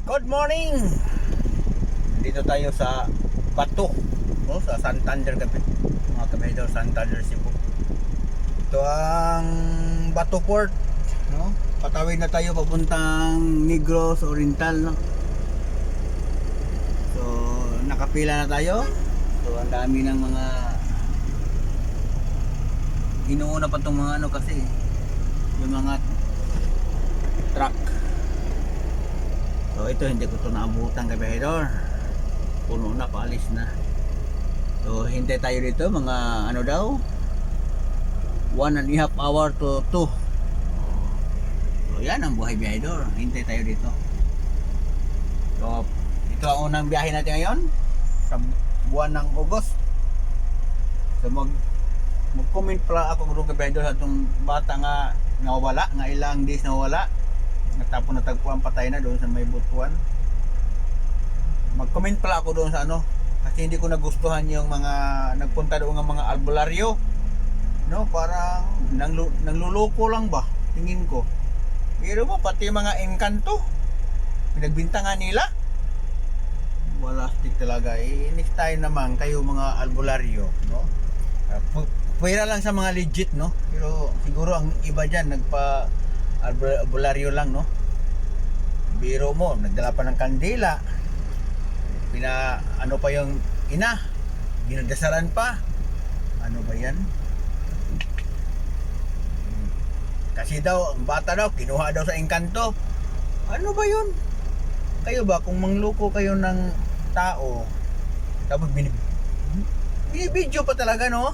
Good morning! Dito tayo sa Bato, no? Sa Santander kami, mga kabahidor, Santander, Cebu. Ito ang Bato Port, no? Patawid na tayo papuntang Negros Oriental, no? So, nakapila na tayo. So, ang dami ng mga inuuna pa itong mga ano kasi yung mga truck. So ito hindi ko ito naabutan kabahidor, puno na, paalis na. So hintay tayo dito mga ano daw 1.5 hour to 2. So yan ang buhay biyahidor, hintay tayo dito. So ito ang unang biyahe natin ngayon sa buwan ng August. So mag-comment pala ako kung kabahidor sa itong bata nga nawala, nga ilang days nawala. Natapon natagpuan patay na doon sa may butuan. Mag-comment pala ako doon sa ano, kasi hindi ko nagustuhan yung mga nagpunta doon ng mga albularyo, no? Parang nangluloko lang ba tingin ko. Pero mo pati mga engkanto pinagbintangan nila, wala stick talaga. Next time naman kayo mga albularyo, no? Pwera lang sa mga legit, no? Pero siguro ang iba dyan nagpa albularyo lang, no? Biro mo, nagdala pa ng kandila, ano pa yung ina, ginadasaran pa. Ano ba yan? Kasi daw ang bata daw kinuha daw sa engkanto. Ano ba yun? Kayo ba kung mangloko kayo ng tao tapos binibidyo pa talaga, no?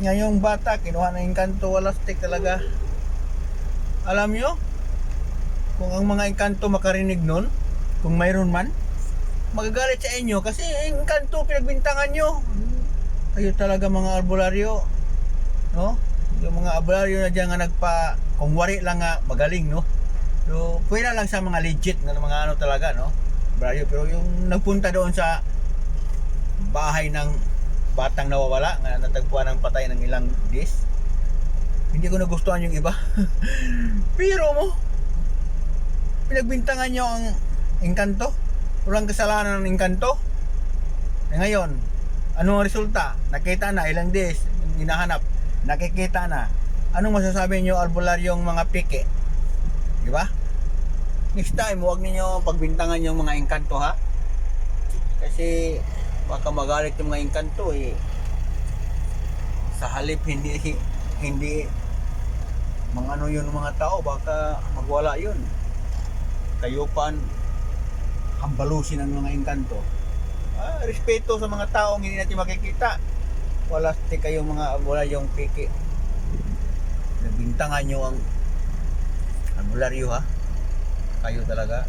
Ngayong bata kinuha ng engkanto, wala stick talaga. Alam nyo, kung ang mga engkanto makarinig nun, kung mayroon man, magagalit sa inyo kasi engkanto pinagbintangan nyo. Kayo talaga mga albularyo, no? Yung mga albularyo na dyan nga kung wari lang nga magaling, no? So pwede lang sa mga legit na mga ano talaga, no? Albularyo. Pero yung nagpunta doon sa bahay ng batang nawawala, nga natagpuan ng patay ng ilang days, hindi ko nagustuhan yung iba. Pero mo, pinagbintangan nyo ang engkanto. Walang kasalanan ng engkanto. E ngayon, ano ang resulta? Nakita na ilang days, hinahanap, nakikita na. Anong masasabi nyo albularyong mga pike? Di ba? Next time, huwag ninyo pagbintangan yung mga engkanto, ha? Kasi baka magalit yung mga engkanto, eh. Sa halip hindi mga ano yun mga tao, baka magwala yun. Kayo pan hambalusin ang mga engkanto. Respeto sa mga taong hindi natin makikita. Wala kayong wala yung piki. Nagbintangan nyo ang albularyo, ha? Kayo talaga